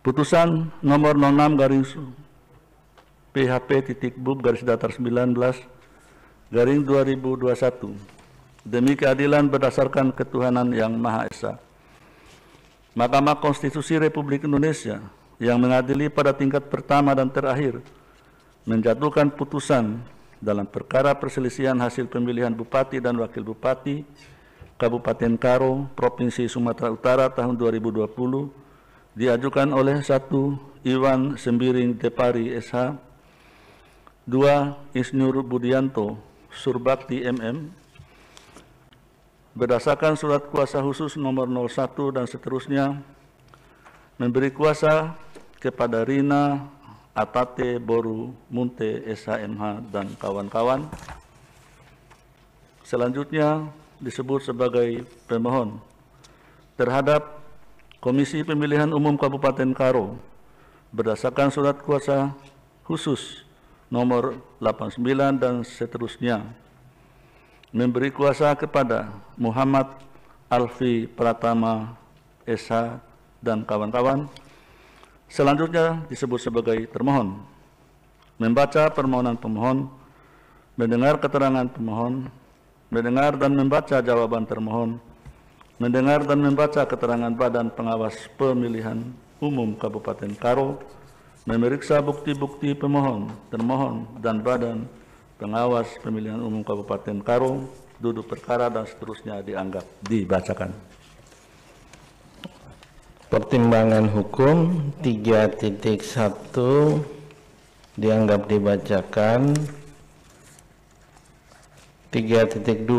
Putusan nomor 06 garing PHP.Bub/19 garing 2021 demi keadilan berdasarkan ketuhanan yang Maha Esa. Mahkamah Konstitusi Republik Indonesia yang mengadili pada tingkat pertama dan terakhir menjatuhkan putusan dalam perkara perselisihan hasil pemilihan Bupati dan Wakil Bupati Kabupaten Karo, Provinsi Sumatera Utara tahun 2020 diajukan oleh 1. Iwan Sembiring Depari SH, 2. Isnur Budianto Surbakti MM, berdasarkan surat kuasa khusus nomor 01 dan seterusnya, memberi kuasa kepada Rina Atate Boru Munte SHMH dan kawan-kawan. Selanjutnya disebut sebagai pemohon terhadap Komisi Pemilihan Umum Kabupaten Karo berdasarkan surat kuasa khusus nomor 89 dan seterusnya, memberi kuasa kepada Muhammad Alfi Pratama SH dan kawan-kawan. Selanjutnya disebut sebagai termohon, membaca permohonan pemohon, mendengar keterangan pemohon, mendengar dan membaca jawaban termohon, mendengar dan membaca keterangan Badan Pengawas Pemilihan Umum Kabupaten Karo, memeriksa bukti-bukti pemohon, termohon, dan Badan Pengawas Pemilihan Umum Kabupaten Karo, duduk perkara dan seterusnya dianggap dibacakan. Pertimbangan hukum 3.1 dianggap dibacakan. 3.2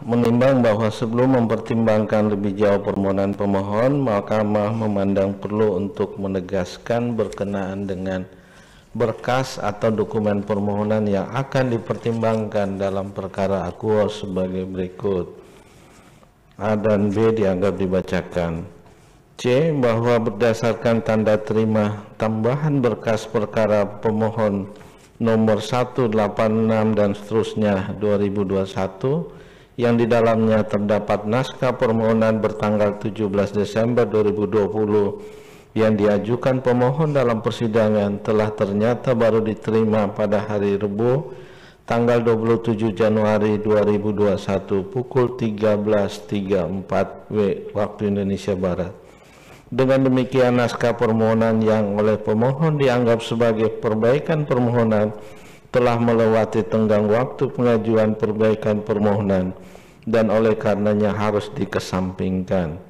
menimbang bahwa sebelum mempertimbangkan lebih jauh permohonan pemohon, Mahkamah memandang perlu untuk menegaskan berkenaan dengan berkas atau dokumen permohonan yang akan dipertimbangkan dalam perkara akuo sebagai berikut. A dan B dianggap dibacakan. C. Bahwa berdasarkan tanda terima tambahan berkas perkara pemohon nomor 186 dan seterusnya 2021 yang di dalamnya terdapat naskah permohonan bertanggal 17 Desember 2020 yang diajukan pemohon dalam persidangan telah ternyata baru diterima pada hari Rabu tanggal 27 Januari 2021 pukul 13.34 waktu Indonesia Barat. Dengan demikian, naskah permohonan yang oleh pemohon dianggap sebagai perbaikan permohonan telah melewati tenggang waktu pengajuan perbaikan permohonan dan oleh karenanya harus dikesampingkan.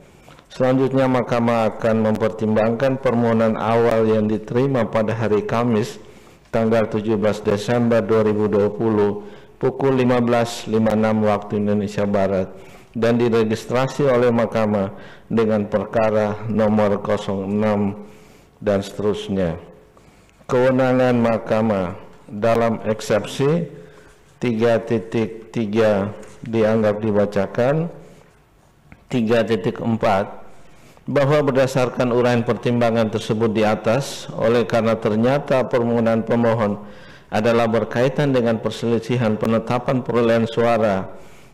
Selanjutnya, Mahkamah akan mempertimbangkan permohonan awal yang diterima pada hari Kamis tanggal 17 Desember 2020 pukul 15.56 waktu Indonesia Barat dan diregistrasi oleh Mahkamah dengan perkara nomor 06 dan seterusnya. Kewenangan Mahkamah dalam eksepsi 3.3 dianggap dibacakan. 3.4 bahwa berdasarkan uraian pertimbangan tersebut di atas, oleh karena ternyata permohonan pemohon adalah berkaitan dengan perselisihan penetapan perolehan suara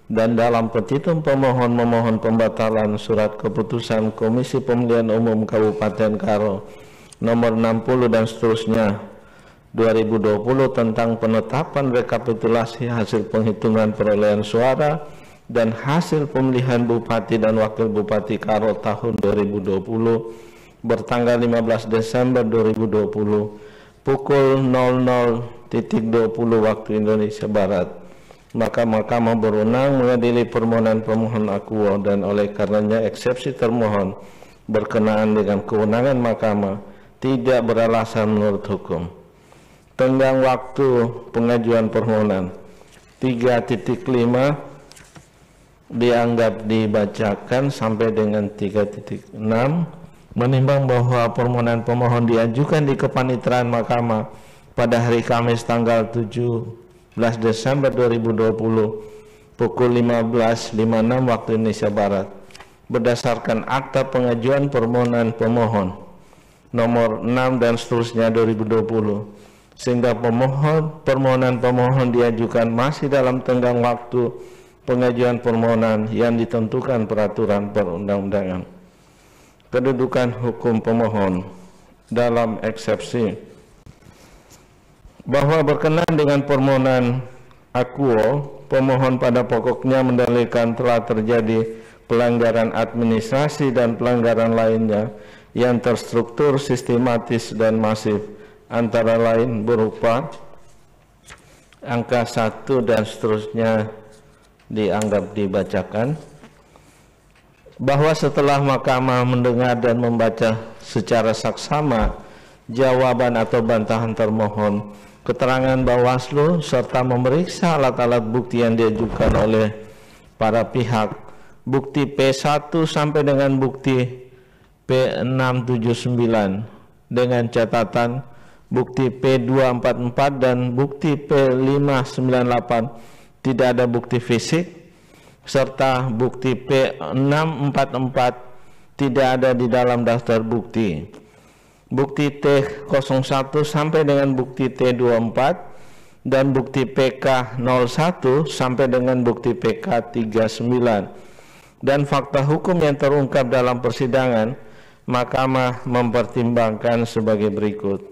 dan dalam petitum pemohon memohon pembatalan surat keputusan Komisi Pemilihan Umum Kabupaten Karo nomor 60 dan seterusnya 2020 tentang penetapan rekapitulasi hasil penghitungan perolehan suara dan hasil pemilihan Bupati dan Wakil Bupati Karo tahun 2020 bertanggal 15 Desember 2020 pukul 00.20 waktu Indonesia Barat. Maka Mahkamah berwenang mengadili permohonan pemohon akuo dan oleh karenanya eksepsi termohon berkenaan dengan kewenangan Mahkamah tidak beralasan menurut hukum. Tenggang waktu pengajuan permohonan 3.5 dianggap dibacakan sampai dengan 3.6 menimbang bahwa permohonan pemohon diajukan di kepanitraan Mahkamah pada hari Kamis tanggal 17 Desember 2020 pukul 15.56 waktu Indonesia Barat berdasarkan akta pengajuan permohonan pemohon nomor 6 dan seterusnya 2020 sehingga permohonan pemohon diajukan masih dalam tenggang waktu pengajuan permohonan yang ditentukan peraturan perundang-undangan. Kedudukan hukum pemohon dalam eksepsi. Bahwa berkenaan dengan permohonan akuo, pemohon pada pokoknya mendalilkan telah terjadi pelanggaran administrasi dan pelanggaran lainnya yang terstruktur, sistematis, dan masif, antara lain berupa angka 1 dan seterusnya dianggap dibacakan, bahwa setelah mahkamah mendengar dan membaca secara saksama jawaban atau bantahan termohon, keterangan Bawaslu, serta memeriksa alat-alat bukti yang diajukan oleh para pihak, bukti P1 sampai dengan bukti P679 dengan catatan bukti P244 dan bukti P598 tidak ada bukti fisik, serta bukti P644 tidak ada di dalam daftar bukti. Bukti T01 sampai dengan bukti T24 dan bukti PK01 sampai dengan bukti PK39. Dan fakta hukum yang terungkap dalam persidangan, Mahkamah mempertimbangkan sebagai berikut.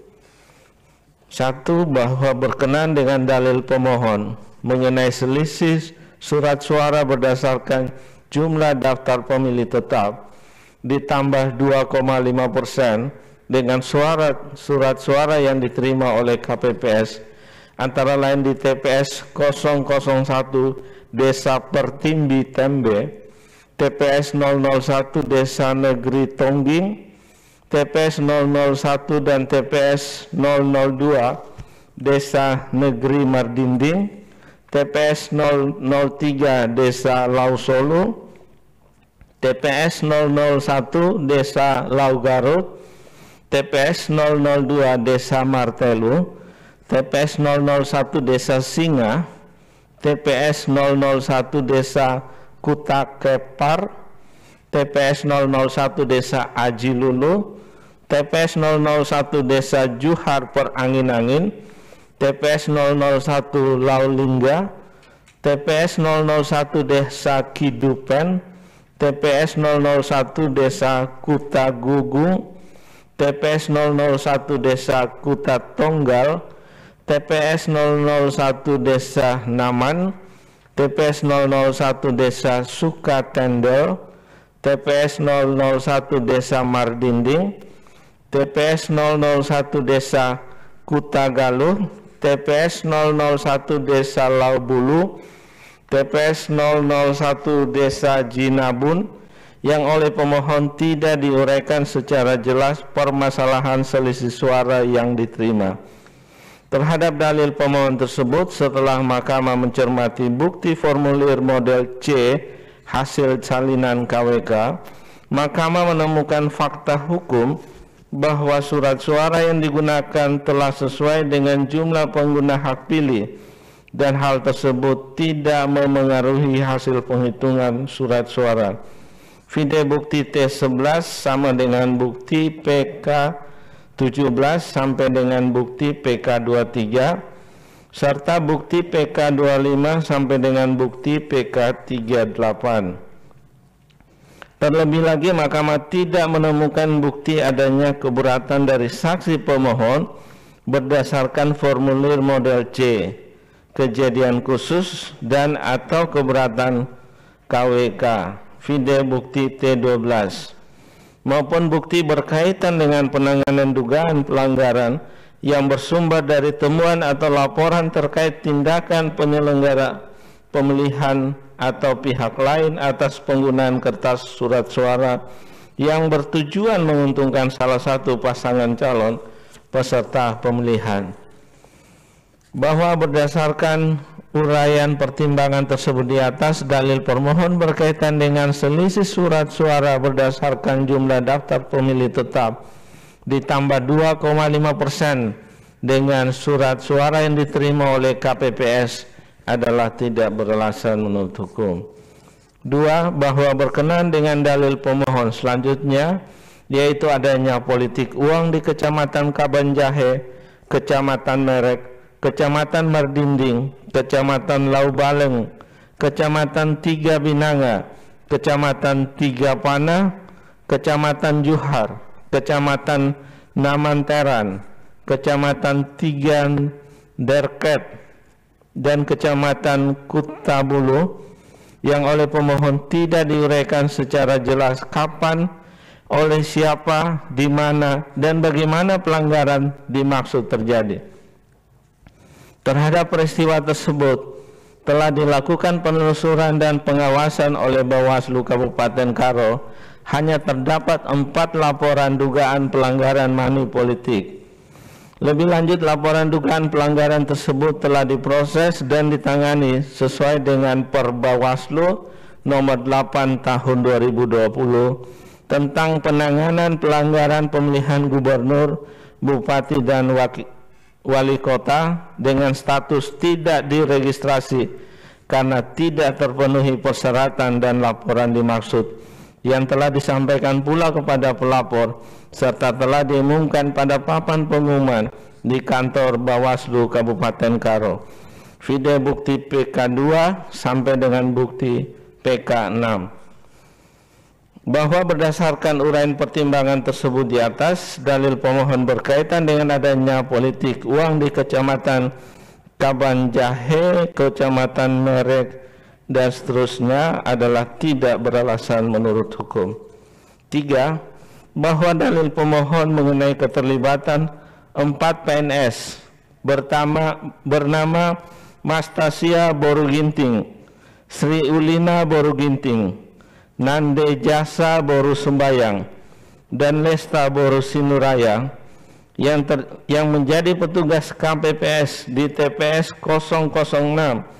1. Bahwa berkenaan dengan dalil pemohon mengenai selisih surat suara berdasarkan jumlah daftar pemilih tetap ditambah 2,5% dengan surat suara yang diterima oleh KPPS, antara lain di TPS 001 Desa Pertimbi Tembe, TPS 001 Desa Negeri Tongging, TPS 001 dan TPS 002 Desa Negeri Mardinding, TPS 003 Desa Lausolo, TPS 001 Desa Laugarut, TPS 002 Desa Martelu, TPS 001 Desa Singa, TPS 001 Desa Kutakepar, TPS 001 Desa Ajilulu, TPS 001 Desa Juhar Perangin-angin, TPS 001 Laulingga, TPS 001 Desa Kidupen, TPS 001 Desa Kutagugung, TPS 001 Desa Kuta Tonggal, TPS 001 Desa Naman, TPS 001 Desa Sukatendel, TPS 001 Desa Mardinding, TPS 001 Desa Kutagaluh, TPS 001 Desa Laubulu, TPS 001 Desa Jinabun, yang oleh pemohon tidak diuraikan secara jelas permasalahan selisih suara yang diterima. Terhadap dalil pemohon tersebut, setelah mahkamah mencermati bukti formulir model C hasil salinan KWK, mahkamah menemukan fakta hukum bahwa surat suara yang digunakan telah sesuai dengan jumlah pengguna hak pilih dan hal tersebut tidak memengaruhi hasil penghitungan surat suara. Vide bukti T11 sama dengan bukti PK17 sampai dengan bukti PK23 serta bukti PK25 sampai dengan bukti PK38. Terlebih lagi, mahkamah tidak menemukan bukti adanya keberatan dari saksi pemohon berdasarkan formulir model C, kejadian khusus dan atau keberatan KWK. Vide bukti T12 maupun bukti berkaitan dengan penanganan dugaan pelanggaran yang bersumber dari temuan atau laporan terkait tindakan penyelenggara pemilihan atau pihak lain atas penggunaan kertas surat suara yang bertujuan menguntungkan salah satu pasangan calon peserta pemilihan. Bahwa berdasarkan uraian pertimbangan tersebut di atas, dalil permohon berkaitan dengan selisih surat suara berdasarkan jumlah daftar pemilih tetap ditambah 2,5% dengan surat suara yang diterima oleh KPPS adalah tidak beralasan menurut hukum. 2. Bahwa berkenaan dengan dalil pemohon selanjutnya, yaitu adanya politik uang di Kecamatan Kabanjahe, Kecamatan Merek, Kecamatan Mardinding, Kecamatan Laubaleng, Kecamatan Tiga Binanga, Kecamatan Tiga Panah, Kecamatan Juhar, Kecamatan Namanteran, Kecamatan Tigan Derket, dan Kecamatan Kutabulu yang oleh pemohon tidak diuraikan secara jelas kapan, oleh siapa, di mana, dan bagaimana pelanggaran dimaksud terjadi. Terhadap peristiwa tersebut telah dilakukan penelusuran dan pengawasan oleh Bawaslu Kabupaten Karo. Hanya terdapat 4 laporan dugaan pelanggaran money politik. Lebih lanjut, laporan dugaan pelanggaran tersebut telah diproses dan ditangani sesuai dengan Per Bawaslu nomor 8 tahun 2020 tentang penanganan pelanggaran pemilihan gubernur, bupati, dan wali kota dengan status tidak diregistrasi karena tidak terpenuhi persyaratan dan laporan dimaksud, yang telah disampaikan pula kepada pelapor serta telah diumumkan pada papan pengumuman di kantor Bawaslu Kabupaten Karo. Video bukti PK2 sampai dengan bukti PK6. Bahwa berdasarkan uraian pertimbangan tersebut di atas, dalil pemohon berkaitan dengan adanya politik uang di Kecamatan Kabanjahe, Kecamatan Merek, dan seterusnya adalah tidak beralasan menurut hukum. 3. Bahwa dalil pemohon mengenai keterlibatan 4 PNS bernama Mastasia Boruginting, Sri Ulina Boruginting, Nande Jasa Boru Sembayang, dan Lesta Boru Sinuraya yang menjadi petugas KPPS di TPS 006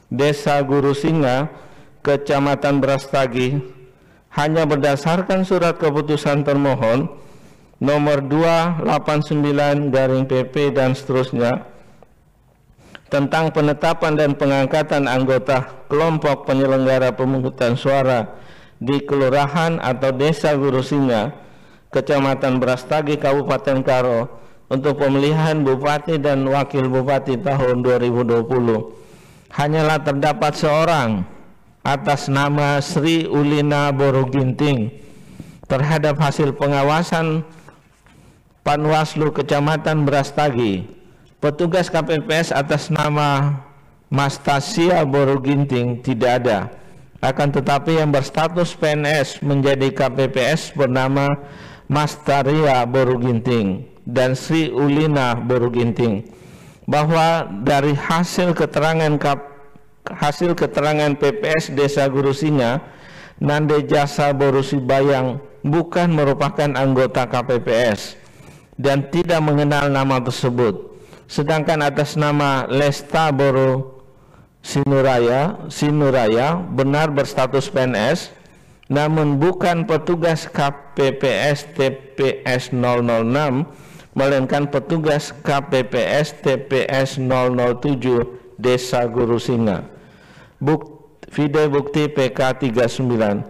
Desa Guru Singa, Kecamatan Brastagi, hanya berdasarkan surat keputusan termohon nomor 289/PP dan seterusnya tentang penetapan dan pengangkatan anggota kelompok penyelenggara pemungutan suara di Kelurahan atau Desa Guru Singa, Kecamatan Brastagi, Kabupaten Karo untuk pemilihan Bupati dan Wakil Bupati tahun 2020. Hanyalah terdapat seorang atas nama Sri Ulina Boruginting. Terhadap hasil pengawasan Panwaslu Kecamatan Brastagi, petugas KPPS atas nama Mastasia Boruginting tidak ada. Akan tetapi yang berstatus PNS menjadi KPPS bernama Mastaria Boruginting dan Sri Ulina Boruginting. Bahwa dari hasil keterangan PPS Desa Guru Singa, Nande Jasa Boru Sembayang bukan merupakan anggota KPPS dan tidak mengenal nama tersebut. Sedangkan atas nama Lesta Boru Sinuraya benar berstatus PNS namun bukan petugas KPPS TPS 006, melainkan petugas KPPS TPS 007 Desa Guru Singa. Video bukti PK 39.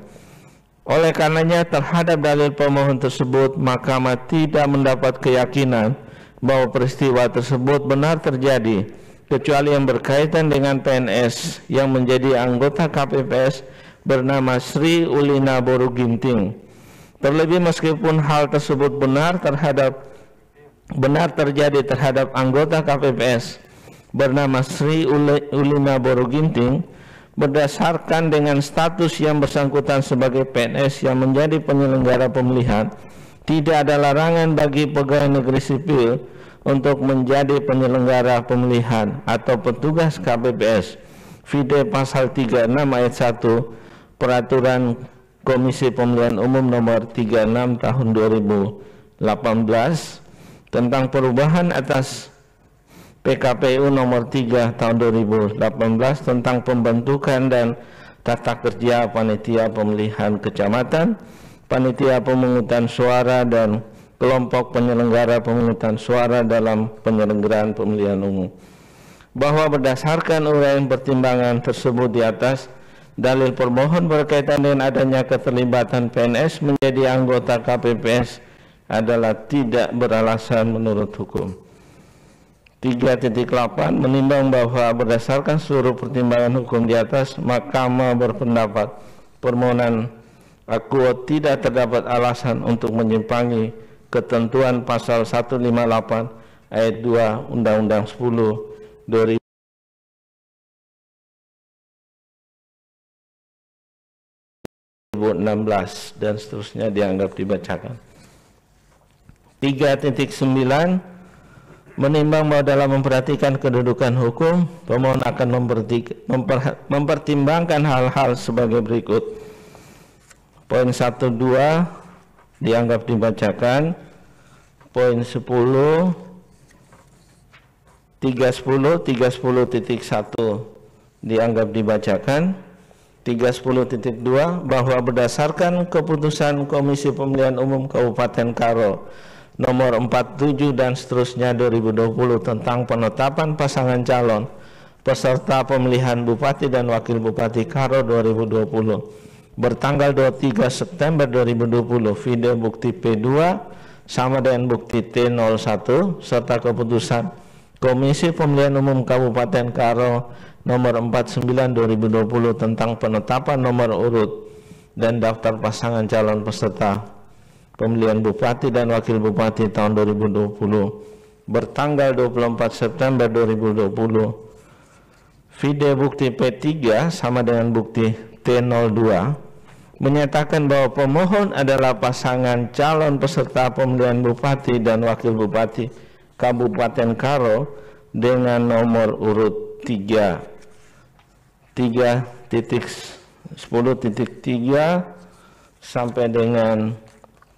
Oleh karenanya terhadap dalil pemohon tersebut, Mahkamah tidak mendapat keyakinan bahwa peristiwa tersebut benar terjadi, kecuali yang berkaitan dengan PNS yang menjadi anggota KPPS bernama Sri Ulina Boruginting. Terlebih meskipun hal tersebut benar terjadi terhadap anggota KPPS bernama Sri Ulina Boruginting, berdasarkan dengan status yang bersangkutan sebagai PNS yang menjadi penyelenggara pemilihan, tidak ada larangan bagi pegawai negeri sipil untuk menjadi penyelenggara pemilihan atau petugas KPPS. Video pasal 36 ayat 1 Peraturan Komisi Pemilihan Umum nomor 36 tahun 2018 tentang perubahan atas PKPU nomor 3 tahun 2018 tentang pembentukan dan tata kerja panitia pemilihan kecamatan, panitia pemungutan suara, dan kelompok penyelenggara pemungutan suara dalam penyelenggaraan pemilihan umum. Bahwa berdasarkan uraian pertimbangan tersebut di atas, dalil permohon berkaitan dengan adanya keterlibatan PNS menjadi anggota KPPS adalah tidak beralasan menurut hukum. 3.8 menimbang bahwa berdasarkan seluruh pertimbangan hukum di atas, Mahkamah berpendapat permohonan akuo tidak terdapat alasan untuk menyimpangi ketentuan pasal 158 ayat 2 Undang-Undang 10/2016 dan seterusnya dianggap dibacakan. 3.9 menimbang bahwa dalam memperhatikan kedudukan hukum, pemohon akan mempertimbangkan hal-hal sebagai berikut. Poin 1, 2 dianggap dibacakan. Poin 10, 310.1 dianggap dibacakan. 310.2 bahwa berdasarkan keputusan Komisi Pemilihan Umum Kabupaten Karo nomor 47 dan seterusnya 2020 tentang penetapan pasangan calon peserta pemilihan Bupati dan Wakil Bupati Karo 2020 bertanggal 23 September 2020, video bukti P2 sama dengan bukti T01 serta keputusan Komisi Pemilihan Umum Kabupaten Karo nomor 49 2020 tentang penetapan nomor urut dan daftar pasangan calon peserta pemilihan Bupati dan Wakil Bupati tahun 2020 bertanggal 24 September 2020, video bukti P3 sama dengan bukti T02 menyatakan bahwa pemohon adalah pasangan calon peserta pemilihan Bupati dan Wakil Bupati Kabupaten Karo dengan nomor urut 3.10.3 sampai dengan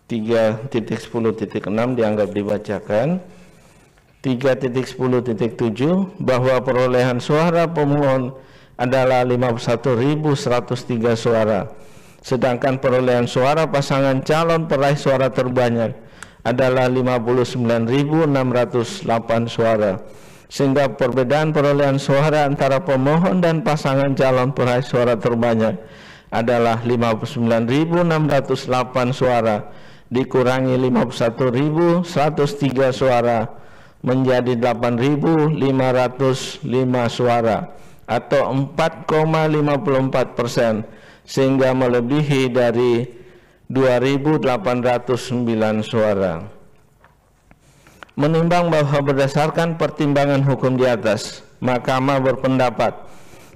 3.10.6 dianggap dibacakan. 3.10.7 bahwa perolehan suara pemohon adalah 51.103 suara, sedangkan perolehan suara pasangan calon peraih suara terbanyak adalah 59.608 suara, sehingga perbedaan perolehan suara antara pemohon dan pasangan calon peraih suara terbanyak adalah 59.608 suara dikurangi 51.103 suara menjadi 8.505 suara atau 4,54%, sehingga melebihi dari 2.809 suara. Menimbang bahwa berdasarkan pertimbangan hukum di atas, Mahkamah berpendapat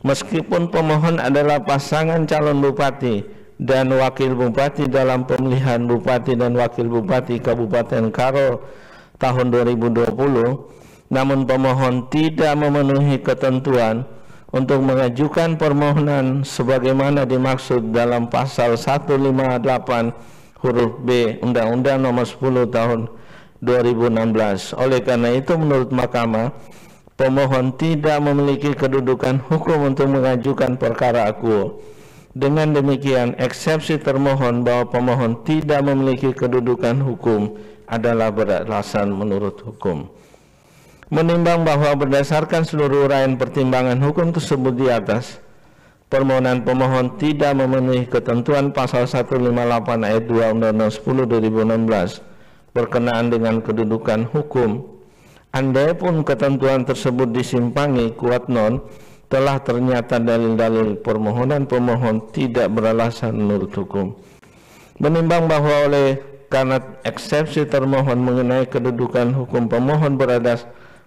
meskipun pemohon adalah pasangan calon bupati dan wakil bupati dalam pemilihan Bupati dan Wakil Bupati Kabupaten Karo tahun 2020, namun pemohon tidak memenuhi ketentuan untuk mengajukan permohonan sebagaimana dimaksud dalam pasal 158 huruf B Undang-Undang Nomor 10 Tahun 2016. Oleh karena itu, menurut Mahkamah, pemohon tidak memiliki kedudukan hukum untuk mengajukan perkara akuo. Dengan demikian, eksepsi termohon bahwa pemohon tidak memiliki kedudukan hukum adalah beralasan menurut hukum. Menimbang bahwa berdasarkan seluruh uraian pertimbangan hukum tersebut di atas, permohonan pemohon tidak memenuhi ketentuan pasal 158 ayat 2 Undang-Undang 10 2016 berkenaan dengan kedudukan hukum. Andai pun ketentuan tersebut disimpangi kuat non, telah ternyata dalil-dalil permohonan pemohon tidak beralasan menurut hukum. Menimbang bahwa oleh karena eksepsi termohon mengenai kedudukan hukum pemohon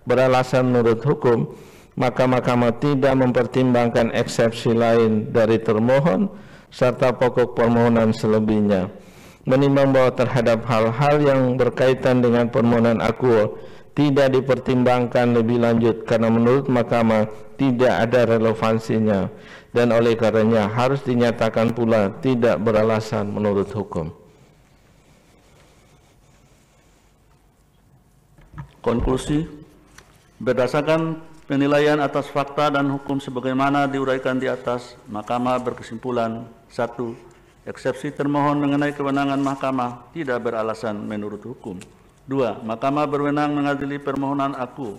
beralasan menurut hukum, maka Mahkamah tidak mempertimbangkan eksepsi lain dari termohon serta pokok permohonan selebihnya. Menimbang bahwa terhadap hal-hal yang berkaitan dengan permohonan akuo tidak dipertimbangkan lebih lanjut karena menurut Mahkamah tidak ada relevansinya, dan oleh karenanya harus dinyatakan pula tidak beralasan menurut hukum. Konklusi, berdasarkan penilaian atas fakta dan hukum sebagaimana diuraikan di atas, Mahkamah berkesimpulan: 1. Eksepsi termohon mengenai kewenangan Mahkamah tidak beralasan menurut hukum. 2. Mahkamah berwenang mengadili permohonan aku.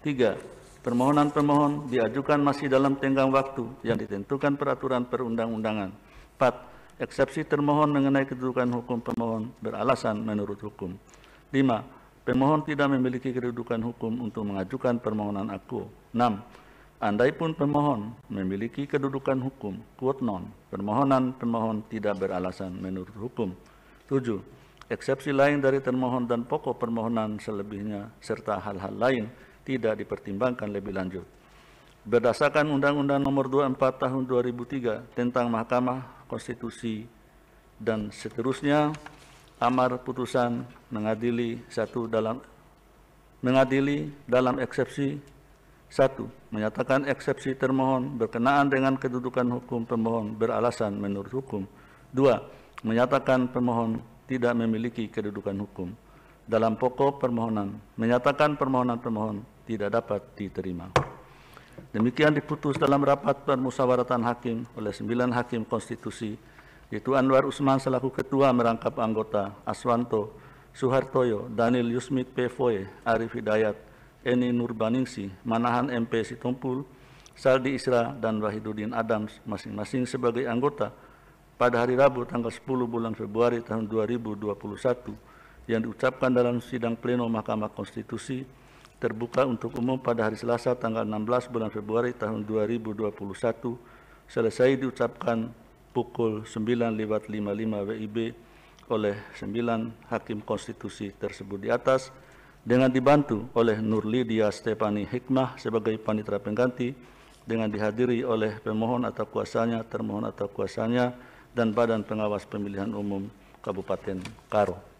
3. Permohonan pemohon diajukan masih dalam tenggang waktu yang ditentukan peraturan perundang-undangan. 4. Eksepsi termohon mengenai kedudukan hukum pemohon beralasan menurut hukum. 5. Pemohon tidak memiliki kedudukan hukum untuk mengajukan permohonan aku. 6. Andai pun pemohon memiliki kedudukan hukum, quote non, permohonan pemohon tidak beralasan menurut hukum. 7. Eksepsi lain dari termohon dan pokok permohonan selebihnya serta hal-hal lain tidak dipertimbangkan lebih lanjut. Berdasarkan Undang-Undang Nomor 24 Tahun 2003 tentang Mahkamah Konstitusi dan seterusnya, amar putusan mengadili dalam eksepsi 1. Menyatakan eksepsi termohon berkenaan dengan kedudukan hukum pemohon beralasan menurut hukum. 2. Menyatakan pemohon tidak memiliki kedudukan hukum. Dalam pokok permohonan, menyatakan permohonan pemohon tidak dapat diterima. Demikian diputus dalam rapat permusyawaratan hakim oleh 9 hakim konstitusi, yaitu Anwar Usman selaku ketua merangkap anggota, Aswanto, Suhartoyo, Daniel Yusmik P. Foe, Arif Hidayat, Eni Nurbaningsi, Manahan MP Sitompul, Saldi Isra, dan Wahidudin Adams masing-masing sebagai anggota pada hari Rabu tanggal 10 bulan Februari tahun 2021 yang diucapkan dalam sidang pleno Mahkamah Konstitusi terbuka untuk umum pada hari Selasa tanggal 16 bulan Februari tahun 2021 selesai diucapkan pukul 9:55 WIB oleh 9 hakim konstitusi tersebut di atas dengan dibantu oleh Nur Lydia Stefani Hikmah sebagai panitera pengganti dengan dihadiri oleh pemohon atau kuasanya, termohon atau kuasanya, dan Badan Pengawas Pemilihan Umum Kabupaten Karo.